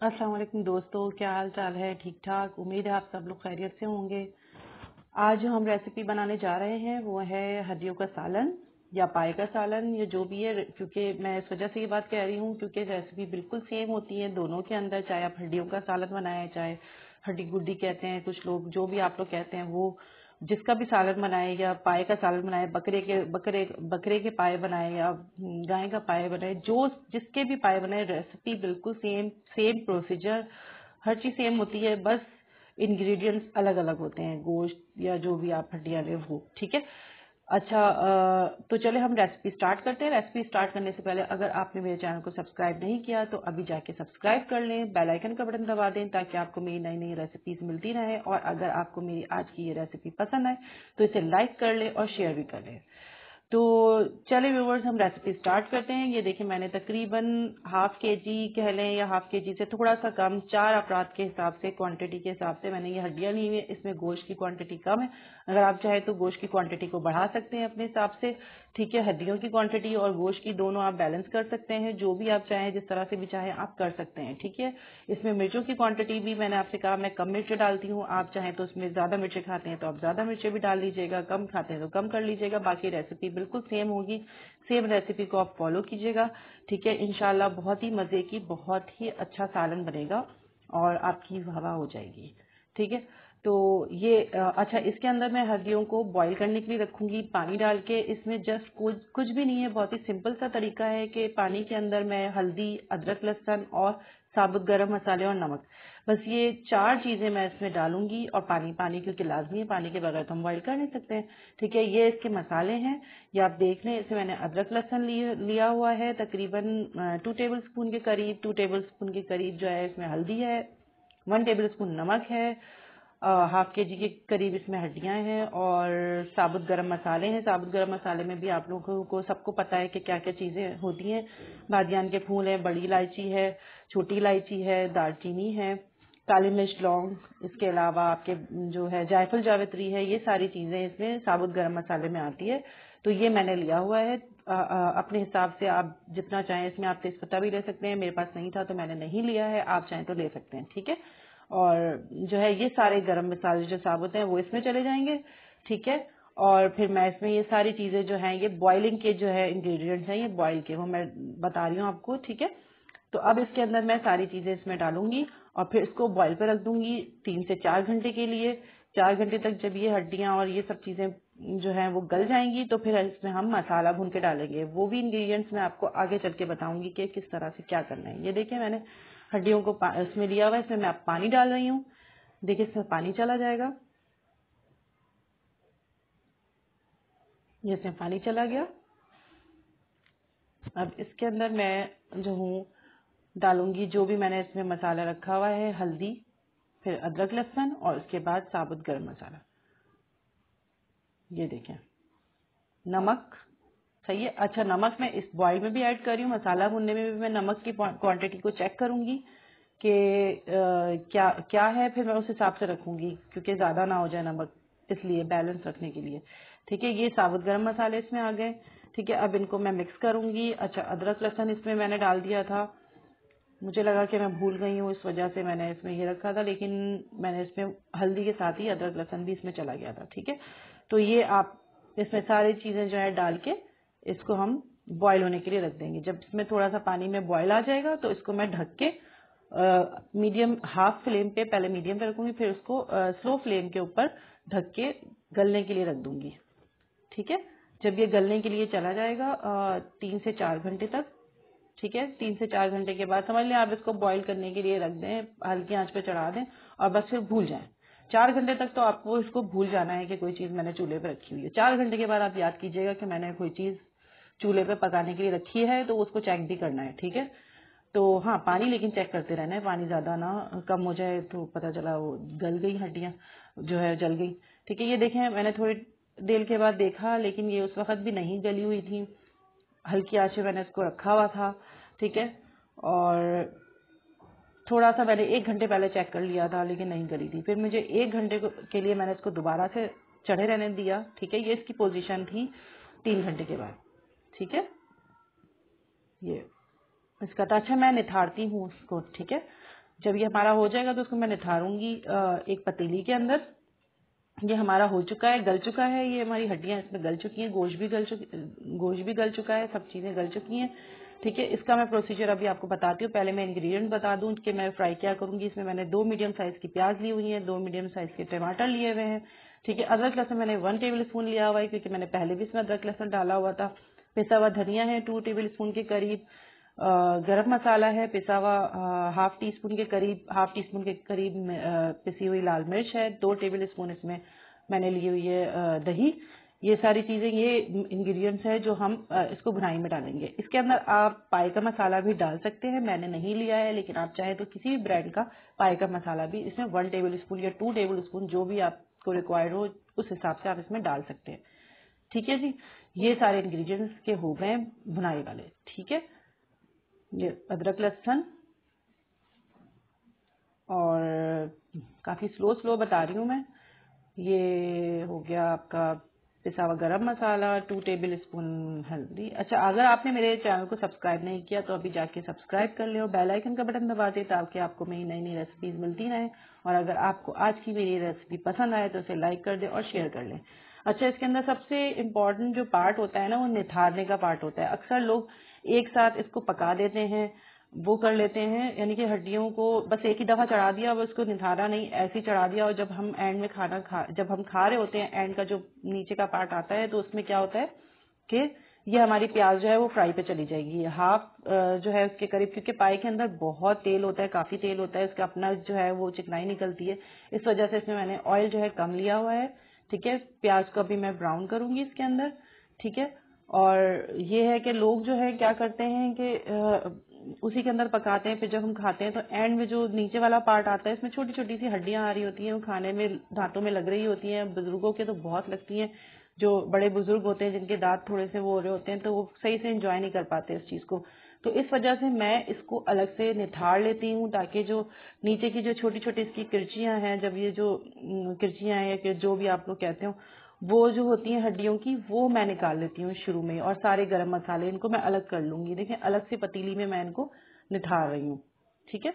अस्सलाम वालेकुम दोस्तों, क्या हाल चाल है? ठीक ठाक। उम्मीद है आप सब लोग खैरियत से होंगे। आज जो हम रेसिपी बनाने जा रहे हैं वो है हड्डियों का सालन या पाए का सालन या जो भी है। क्योंकि मैं इस वजह से ये बात कह रही हूँ क्योंकि रेसिपी बिल्कुल सेम होती है दोनों के अंदर, चाहे आप हड्डियों का सालन बनाएं, चाहे हड्डी गुड्डी कहते हैं कुछ लोग, जो भी आप लोग कहते हैं वो, जिसका भी सालन बनाए या पाए का सालन बनाए, बकरे के पाए बनाए या गाय का पाए बनाए, जो जिसके भी पाए बनाए, रेसिपी बिल्कुल सेम, सेम प्रोसीजर, हर चीज सेम होती है। बस इंग्रेडिएंट्स अलग अलग होते हैं, गोश्त या जो भी आप हड्डियां ले वो, ठीक है। अच्छा, तो चले हम रेसिपी स्टार्ट करते हैं। रेसिपी स्टार्ट करने से पहले अगर आपने मेरे चैनल को सब्सक्राइब नहीं किया तो अभी जाके सब्सक्राइब कर लें, बेल आइकन का बटन दबा दें ताकि आपको मेरी नई नई रेसिपीज मिलती रहे। और अगर आपको मेरी आज की ये रेसिपी पसंद आए तो इसे लाइक कर लें और शेयर भी कर लें। तो चलिए व्यूवर्स, हम रेसिपी स्टार्ट करते हैं। ये देखिए, मैंने तकरीबन हाफ के जी कह लें या हाफ के जी से थोड़ा सा कम, 4 अफराद के हिसाब से, क्वांटिटी के हिसाब से मैंने ये हड्डियां ली हुई है। इसमें गोश्त की क्वांटिटी कम है, अगर आप चाहें तो गोश्त की क्वांटिटी को बढ़ा सकते हैं अपने हिसाब से, ठीक है। हड्डियों की क्वांटिटी और गोश्त की दोनों आप बैलेंस कर सकते हैं, जो भी आप चाहें, जिस तरह से भी चाहें आप कर सकते हैं, ठीक है। इसमें मिर्चों की क्वांटिटी भी मैंने आपसे कहा मैं कम मिर्च डालती हूँ, आप चाहें तो उसमें ज्यादा मिर्चें खाते हैं तो आप ज्यादा मिर्चें भी डाल लीजिएगा, कम खाते हैं तो कम कर लीजिएगा। बाकी रेसिपी बिल्कुल सेम होगी, सेम रेसिपी को आप फॉलो कीजिएगा, ठीक है। इंशाल्लाह बहुत ही मजे की, बहुत ही अच्छा सालन बनेगा और आपकी हवा हो जाएगी, ठीक है। तो ये अच्छा, इसके अंदर मैं हड्डियों को बॉईल करने के लिए रखूंगी पानी डाल के। इसमें जस्ट कुछ भी नहीं है, बहुत ही सिंपल सा तरीका है कि पानी के अंदर मैं हल्दी, अदरक, लहसुन और साबुत गरम मसाले और नमक, बस ये 4 चीजें मैं इसमें डालूंगी। और पानी, पानी क्योंकि लाजमी है, पानी के बगैर तो हम बॉईल कर नहीं सकते हैं, ठीक है। ये इसके मसाले हैं, ये आप देख लें। इसमें मैंने अदरक लहसुन लिया हुआ है तकरीबन 2 टेबल स्पून के करीब, 2 टेबल स्पून के करीब जो है इसमें हल्दी है, 1 टेबल स्पून नमक है, हाफ के जी के करीब इसमें हड्डियां हैं और साबुत गरम मसाले हैं। साबुत गरम मसाले में भी आप लोगों को सबको पता है कि क्या क्या चीजें होती हैं। बादियान के फूल है, बड़ी इलायची है, छोटी इलायची है, दालचीनी है, काली मिर्च, लौंग, इसके अलावा आपके जो है जायफल जावित्री है, ये सारी चीजें इसमें साबुत गरम मसाले में आती है। तो ये मैंने लिया हुआ है। अपने हिसाब से आप जितना चाहें, इसमें आप तेजपत्ता भी ले सकते हैं, मेरे पास नहीं था तो मैंने नहीं लिया है, आप चाहें तो ले सकते हैं, ठीक है। और जो है ये सारे गरम मसाले जो साबुत हैं वो इसमें चले जाएंगे, ठीक है। और फिर मैं इसमें ये सारी चीजें जो हैं, ये बॉइलिंग के जो है इंग्रेडिएंट्स हैं, ये बॉइल के वो मैं बता रही हूँ आपको, ठीक है। तो अब इसके अंदर मैं सारी चीजें इसमें डालूंगी और फिर इसको बॉईल पे रख दूंगी 3 से 4 घंटे के लिए। 4 घंटे तक जब ये हड्डियां और ये सब चीजें जो है वो गल जाएंगी तो फिर इसमें हम मसाला भून के डालेंगे। वो भी इंग्रेडिएंट्स मैं आपको आगे चल के बताऊंगी कि किस तरह से क्या करना है। ये देखिए, मैंने हड्डियों को इसमें लिया हुआ है, इसमें मैं अब पानी डाल रही हूँ। देखिए, इसमें पानी चला जाएगा, ये इसमें पानी चला गया। अब इसके अंदर मैं जो हूँ डालूंगी जो भी मैंने इसमें मसाला रखा हुआ है, हल्दी, फिर अदरक लहसुन और उसके बाद साबुत गरम मसाला। ये देखें, नमक, सही है। अच्छा, नमक मैं इस बॉईल में भी ऐड कर रही हूँ, मसाला भूनने में भी मैं नमक की क्वांटिटी को चेक करूंगी कि क्या क्या है, फिर मैं उस हिसाब से रखूंगी क्योंकि ज्यादा ना हो जाए नमक, इसलिए बैलेंस रखने के लिए, ठीक है। ये साबुत गरम मसाले इसमें आ गए, ठीक है। अब इनको मैं मिक्स करूंगी। अच्छा, अदरक लहसुन इसमें मैंने डाल दिया था, मुझे लगा कि मैं भूल गई हूँ, इस वजह से मैंने इसमें ये रखा था, लेकिन मैंने इसमें हल्दी के साथ ही अदरक लहसुन भी इसमें चला गया था, ठीक है। तो ये आप इसमें सारी चीजें जो है डाल के इसको हम बॉईल होने के लिए रख देंगे। जब इसमें थोड़ा सा पानी में बॉईल आ जाएगा तो इसको मैं ढक के मीडियम हाफ फ्लेम पे, पहले मीडियम पे रखूंगी, फिर उसको स्लो फ्लेम के ऊपर ढक के गलने के लिए रख दूंगी, ठीक है। जब ये गलने के लिए चला जाएगा 3 से 4 घंटे तक, ठीक है। 3 से 4 घंटे के बाद समझ लें आप इसको बॉईल करने के लिए रख दें, हल्की आंच पे चढ़ा दें और बस फिर भूल जाएं। 4 घंटे तक तो आपको इसको भूल जाना है कि कोई चीज मैंने चूल्हे पे रखी हुई है। 4 घंटे के बाद आप याद कीजिएगा कि मैंने कोई चीज चूल्हे पे पकाने के लिए रखी है, तो उसको चेक भी करना है, ठीक है। तो हाँ, पानी लेकिन चेक करते रहना है, पानी ज्यादा ना कम हो जाए तो पता चला वो गल गई, हड्डियां जो है जल गई, ठीक है। ये देखें, मैंने थोड़ी देर के बाद देखा लेकिन ये उस वक्त भी नहीं गली हुई थी, हल्की आंच पे मैंने इसको रखा हुआ था, ठीक है। और थोड़ा सा मैंने 1 घंटे पहले चेक कर लिया था लेकिन नहीं गली थी, फिर मुझे 1 घंटे के लिए मैंने इसको दोबारा से चढ़े रहने दिया, ठीक है। ये इसकी पोजीशन थी 3 घंटे के बाद, ठीक है। ये इसका था। अच्छा, मैं निथारती हूँ उसको, ठीक है। जब ये हमारा हो जाएगा तो उसको मैं निथारूंगी एक पतीली के अंदर। ये हमारा हो चुका है, गल चुका है, ये हमारी हड्डियां इसमें गल चुकी हैं, गोश्त भी गल चुका है, सब चीजें गल चुकी हैं। ठीक है, इसका मैं प्रोसीजर अभी आपको बताती हूँ। पहले मैं इंग्रेडिएंट बता दूं कि मैं फ्राई क्या करूंगी। इसमें मैंने 2 मीडियम साइज की प्याज ली हुई है, 2 मीडियम साइज के टमाटर लिए हुए हैं। ठीक है, अदरक लहसुन मैंने 1 टेबल स्पून लिया हुआ है, क्योंकि मैंने पहले भी इसमें अदरक लहसुन डाला हुआ था। पिसा हुआ धनिया है 2 टेबल स्पून के करीब। गरम मसाला है पिसा हुआ हाफ टी स्पून के करीब, पिसी हुई लाल मिर्च है 2 टेबल स्पून। इसमें मैंने ली हुई है दही। ये सारी चीजें, ये इंग्रेडिएंट्स है जो हम इसको भुनाई में डालेंगे। इसके अंदर आप पाई का मसाला भी डाल सकते हैं, मैंने नहीं लिया है, लेकिन आप चाहे तो किसी भी ब्रांड का पाई का मसाला भी इसमें 1 टेबल स्पून या 2 टेबल स्पून जो भी आपको रिक्वायर्ड हो उस हिसाब से आप इसमें डाल सकते हैं। ठीक है जी, ये सारे इंग्रेडिएंट्स के हो गए भुनाई वाले। ठीक है, ये अदरक लहसुन, और काफी स्लो स्लो बता रही हूँ मैं। ये हो गया आपका पिसा हुआ गरम मसाला, 2 टेबल स्पून हल्दी। अच्छा, अगर आपने मेरे चैनल को सब्सक्राइब नहीं किया तो अभी जाके सब्सक्राइब कर ले और बेल आइकन का बटन दबा दे, ताकि आपको मेरी नई नई रेसिपीज मिलती रहें। और अगर आपको आज की मेरी रेसिपी पसंद आए तो उसे लाइक कर दे और शेयर कर लें। अच्छा, इसके अंदर सबसे इम्पोर्टेंट जो पार्ट होता है ना, वो निथारने का पार्ट होता है। अक्सर लोग एक साथ इसको पका देते हैं, वो कर लेते हैं, यानी कि हड्डियों को बस एक ही दफा चढ़ा दिया और उसको निथारा नहीं, ऐसे ही चढ़ा दिया। और जब हम एंड में जब हम खा रहे होते हैं, एंड का जो नीचे का पार्ट आता है, तो उसमें क्या होता है कि ये हमारी प्याज जो है वो फ्राई पे चली जाएगी हाफ जो है उसके करीब, क्योंकि पाई के अंदर बहुत तेल होता है, काफी तेल होता है, इसका अपना जो है वो चिकनाई निकलती है। इस वजह से इसमें मैंने ऑयल जो है कम लिया हुआ है। ठीक है, प्याज को अभी मैं ब्राउन करूंगी इसके अंदर। ठीक है, और ये है कि लोग जो है क्या करते हैं कि उसी के अंदर पकाते हैं, फिर जब हम खाते हैं तो एंड में जो नीचे वाला पार्ट आता है, इसमें छोटी छोटी सी हड्डियां आ रही होती हैं, वो खाने में दांतों में लग रही होती हैं। बुजुर्गों के तो बहुत लगती हैं, जो बड़े बुजुर्ग होते हैं जिनके दांत थोड़े से वो हो रहे होते हैं, तो वो सही से एंजॉय नहीं कर पाते इस चीज को। तो इस वजह से मैं इसको अलग से निथार लेती हूँ, ताकि जो नीचे की जो छोटी छोटी इसकी किरचियां हैं, जब ये जो किरचियां हैं या जो भी आप लोग कहते हो, वो जो होती हैं हड्डियों की, वो मैं निकाल लेती हूँ शुरू में। और सारे गरम मसाले इनको मैं अलग कर लूंगी। देखिए, अलग से पतीली में मैं इनको निथार रही हूँ। ठीक है,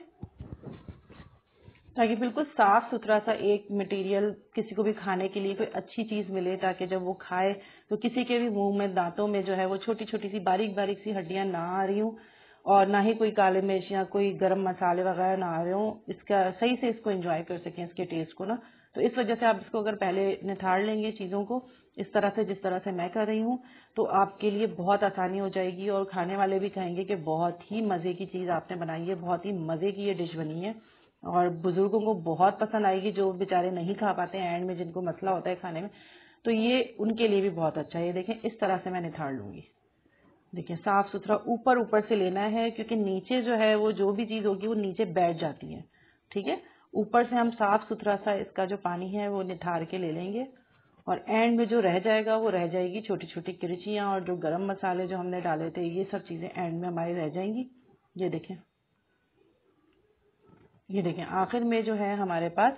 ताकि बिल्कुल साफ सुथरा सा एक मटेरियल किसी को भी खाने के लिए कोई अच्छी चीज मिले, ताकि जब वो खाए तो किसी के भी मुंह में, दांतों में जो है वो छोटी छोटी सी बारीक बारीक सी हड्डियां ना आ रही हूँ, और ना ही कोई काले मिर्च या कोई गरम मसाले वगैरह ना आ रहे हो, इसका सही से इसको एंजॉय कर सकें, इसके टेस्ट को ना। तो इस वजह से आप इसको अगर पहले निथार लेंगे चीजों को इस तरह से, जिस तरह से मैं कर रही हूँ, तो आपके लिए बहुत आसानी हो जाएगी। और खाने वाले भी कहेंगे कि बहुत ही मजे की चीज आपने बनाई है, बहुत ही मजे की ये डिश बनी है। और बुजुर्गों को बहुत पसंद आएगी, जो बेचारे नहीं खा पाते हैं एंड में, जिनको मसला होता है खाने में, तो ये उनके लिए भी बहुत अच्छा है। ये देखें, इस तरह से मैं निथार लूंगी। देखिए, साफ सुथरा ऊपर ऊपर से लेना है, क्योंकि नीचे जो है वो जो भी चीज होगी वो नीचे बैठ जाती है। ठीक है, ऊपर से हम साफ सुथरा सा इसका जो पानी है वो निथार के ले लेंगे, और एंड में जो रह जाएगा वो रह जाएगी छोटी छोटी किरचियां, और जो गरम मसाले जो हमने डाले थे, ये सब चीजें एंड में हमारी रह जाएंगी। ये देखें, ये देखें, आखिर में जो है हमारे पास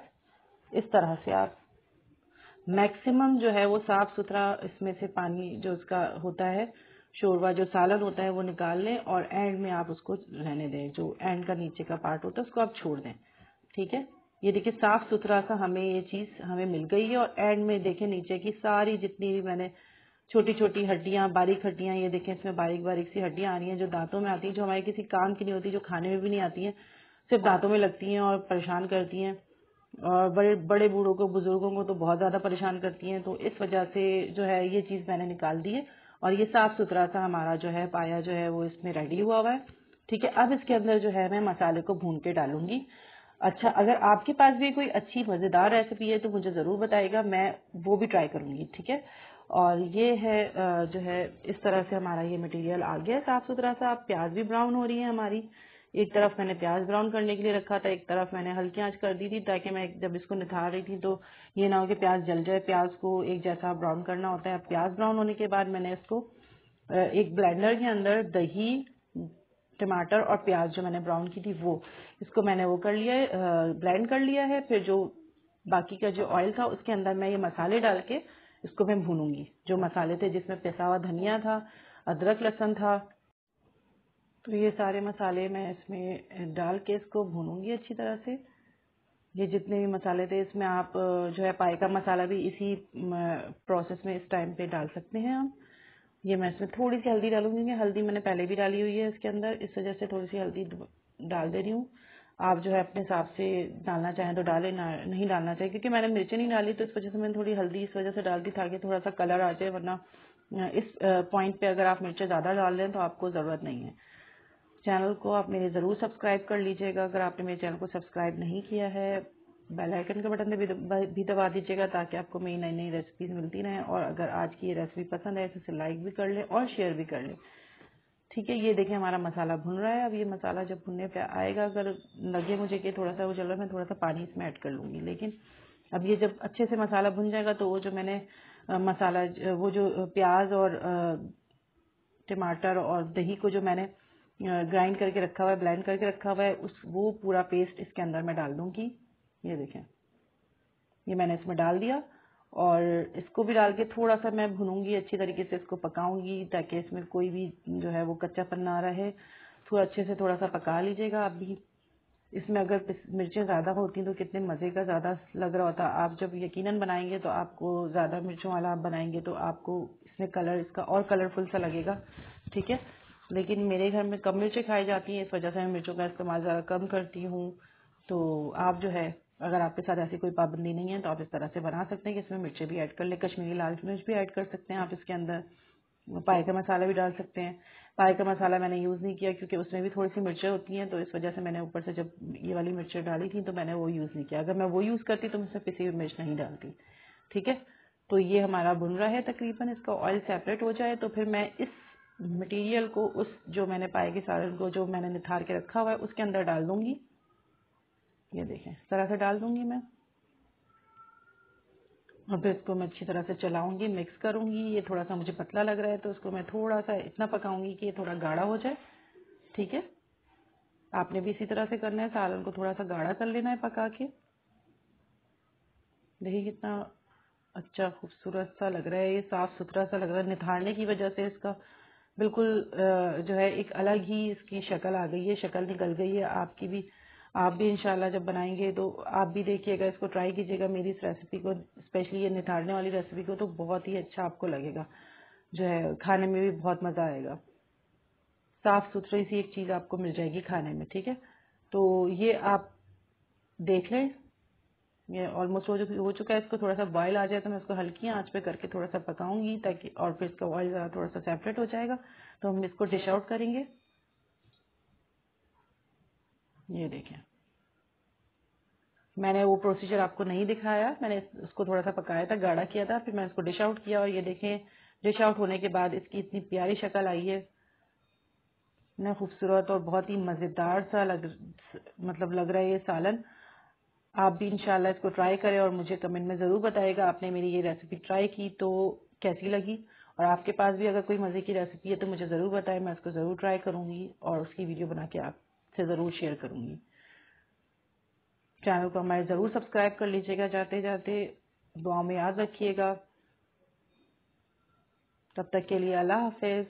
इस तरह से आप मैक्सिमम जो है वो साफ सुथरा इसमें से पानी जो उसका होता है, शोरबा जो सालन होता है, वो निकाल लें, और एंड में आप उसको रहने दें। जो एंड का नीचे का पार्ट होता है उसको आप छोड़ दें। ठीक है, ये देखिए, साफ सुथरा सा हमें ये चीज हमें मिल गई है। और एंड में देखें, नीचे की सारी जितनी भी मैंने छोटी छोटी हड्डियां, बारीक हड्डियां, ये देखें, इसमें बारीक बारीक सी हड्डियां आ रही हैं, जो दांतों में आती हैं, जो हमारे किसी काम की नहीं होती, जो खाने में भी नहीं आती हैं, सिर्फ दांतों में लगती हैं और परेशान करती हैं। और बड़े बड़े बूढ़ों को, बुजुर्गों को तो बहुत ज्यादा परेशान करती हैं। तो इस वजह से जो है ये चीज मैंने निकाल दी है, और ये साफ सुथरा सा हमारा जो है पाया जो है वो इसमें रेडी हुआ हुआ है। ठीक है, अब इसके अंदर जो है मैं मसाले को भून के डालूंगी। अच्छा, अगर आपके पास भी कोई अच्छी मजेदार रेसिपी है तो मुझे जरूर बताइएगा, मैं वो भी ट्राई करूंगी। ठीक है, और ये है जो है इस तरह से हमारा ये मटेरियल आ गया है साफ सुथरा सा। प्याज भी ब्राउन हो रही है हमारी। एक तरफ मैंने प्याज ब्राउन करने के लिए रखा था, एक तरफ मैंने हल्की आंच कर दी थी, ताकि मैं जब इसको निथार रही थी तो ये ना हो कि प्याज जल जाए। प्याज को एक जैसा ब्राउन करना होता है। प्याज ब्राउन होने के बाद मैंने इसको एक ब्लेंडर के अंदर दही, टमाटर और प्याज जो मैंने ब्राउन की थी वो, इसको मैंने वो कर लिया है, ब्लेंड कर लिया है। फिर जो बाकी का जो ऑयल था उसके अंदर मैं ये मसाले डाल के इसको मैं भूनूंगी। जो मसाले थे, जिसमें पिसा हुआ धनिया था, अदरक लहसुन था, तो ये सारे मसाले मैं इसमें डाल के इसको भूनूंगी अच्छी तरह से। ये जितने भी मसाले थे इसमें आप जो है पाई का मसाला भी इसी प्रोसेस में इस टाइम पे डाल सकते हैं आप। ये मैं इसमें थोड़ी सी हल्दी डालूंगी, हल्दी मैंने पहले भी डाली हुई है इसके अंदर, इस वजह से थोड़ी सी हल्दी डाल दे रही हूँ। आप जो है अपने हिसाब से डालना चाहें तो डालें, नहीं डालना चाहिए, क्योंकि मैंने मिर्ची नहीं डाली तो इस वजह से मैंने थोड़ी हल्दी इस वजह से डाल दी ताकि थोड़ा सा कलर आ जाए, वरना इस पॉइंट पे अगर आप मिर्चें ज़्यादा डाल रहे हैं तो आपको ज़रूरत नहीं है। चैनल को आप मेरे ज़रूर सब्सक्राइब कर लीजिएगा, अगर आपने मेरे चैनल को सब्सक्राइब नहीं किया है बेल आइकन के बटन भी दबा दीजिएगा ताकि आपको मेरी नई नई रेसिपीज मिलती रहें। और अगर आज की ये रेसिपी पसंद है तो इसे लाइक भी कर लें और शेयर भी कर लें। ठीक है, ये देखें हमारा मसाला भुन रहा है। अब ये मसाला जब भुनने पे आएगा, अगर लगे मुझे कि थोड़ा सा वो चल रहा है, मैं थोड़ा सा पानी इसमें ऐड कर लूँगी। लेकिन अब ये जब अच्छे से मसाला भुन जाएगा तो वो जो मैंने मसाला वो जो प्याज और टमाटर और दही को जो मैंने ग्राइंड करके रखा हुआ है, ब्लेंड करके रखा हुआ है, वो पूरा पेस्ट इसके अंदर मैं डाल दूंगी। ये देखें, ये मैंने इसमें डाल दिया और इसको भी डाल के थोड़ा सा मैं भूनूंगी, अच्छी तरीके से इसको पकाऊंगी ताकि इसमें कोई भी जो है वो कच्चापन ना रहे। थोड़ा अच्छे से थोड़ा सा पका लीजिएगा आप भी। इसमें अगर मिर्चें ज़्यादा होती तो कितने मज़े का ज़्यादा लग रहा होता। आप जब यकीनन बनाएंगे तो आपको ज़्यादा मिर्चों वाला आप बनाएंगे तो आपको इसमें कलर इसका और कलरफुल सा लगेगा। ठीक है, लेकिन मेरे घर में कम मिर्चें खाई जाती हैं, इस वजह से मैं मिर्चों का इस्तेमाल ज़्यादा कम करती हूँ। तो आप जो है अगर आपके साथ ऐसी कोई पाबंदी नहीं है तो आप इस तरह से बना सकते हैं कि इसमें मिर्चें भी ऐड कर ले। कश्मीरी लाल मिर्च भी ऐड कर सकते हैं आप इसके अंदर, पाई का मसाला भी डाल सकते हैं। पाई का मसाला मैंने यूज़ नहीं किया क्योंकि उसमें भी थोड़ी सी मिर्चें होती हैं, तो इस वजह से मैंने ऊपर से जब ये वाली मिर्चें डाली थी तो मैंने वो यूज़ नहीं किया। अगर मैं वो यूज़ करती तो मैं इसमें पिसी हुई मिर्च नहीं डालती। ठीक है, तो ये हमारा भुन रहा है तकरीबन, इसका ऑयल सेपरेट हो जाए तो फिर मैं इस मटेरियल को उस जो मैंने पाई के सालन को जो मैंने निथार के रखा हुआ है उसके अंदर डाल दूंगी। ये देखें, इस तरह से डाल दूंगी मैं और फिर इसको मैं अच्छी तरह से चलाऊंगी, मिक्स करूंगी। ये थोड़ा सा मुझे पतला लग रहा है तो इसको मैं थोड़ा सा इतना पकाऊंगी कि ये थोड़ा गाढ़ा हो जाए। ठीक है, आपने भी इसी तरह से करना है, सालन को थोड़ा सा गाढ़ा कर लेना है पका के। देखिए कितना अच्छा खूबसूरत सा लग रहा है, ये साफ सुथरा सा लग रहा है। निथारने की वजह से इसका बिल्कुल जो है एक अलग ही इसकी शक्ल आ गई है, शक्ल निकल गई है। आप भी इंशाल्लाह जब बनाएंगे तो आप भी देखिएगा, इसको ट्राई कीजिएगा मेरी इस रेसिपी को, स्पेशली ये निथारने वाली रेसिपी को, तो बहुत ही अच्छा आपको लगेगा, जो है खाने में भी बहुत मज़ा आएगा। साफ सुथरी सी एक चीज़ आपको मिल जाएगी खाने में। ठीक है, तो ये आप देख लें, ये ऑलमोस्ट हो चुका है। इसको थोड़ा सा बॉयल आ जाए तो मैं इसको हल्की आंच पे करके थोड़ा सा पकाऊंगी ताकि, और फिर इसका ऑयल थोड़ा सा सेपरेट हो जाएगा तो हम इसको डिश आउट करेंगे। ये देखें, मैंने वो प्रोसीजर आपको नहीं दिखाया, मैंने उसको थोड़ा सा पकाया था, गाढ़ा किया था, फिर मैंने इसको डिश आउट किया और ये देखें डिश आउट होने के बाद इसकी इतनी प्यारी शक्ल आई है ना, खूबसूरत और बहुत ही मज़ेदार सा मतलब लग रहा है ये सालन। आप भी इंशाल्लाह इसको ट्राई करें और मुझे कमेंट में ज़रूर बताइएगा आपने मेरी ये रेसिपी ट्राई की तो कैसी लगी। और आपके पास भी अगर कोई मज़े की रेसिपी है तो मुझे ज़रूर बताएं, मैं उसको ज़रूर ट्राई करूँगी और उसकी वीडियो बना के आपसे ज़रूर शेयर करूँगी। चैनल को हमारे ज़रूर सब्सक्राइब कर लीजिएगा जाते जाते, दुआ में याद रखिएगा। तब तक के लिए अल्लाह हाफिज़।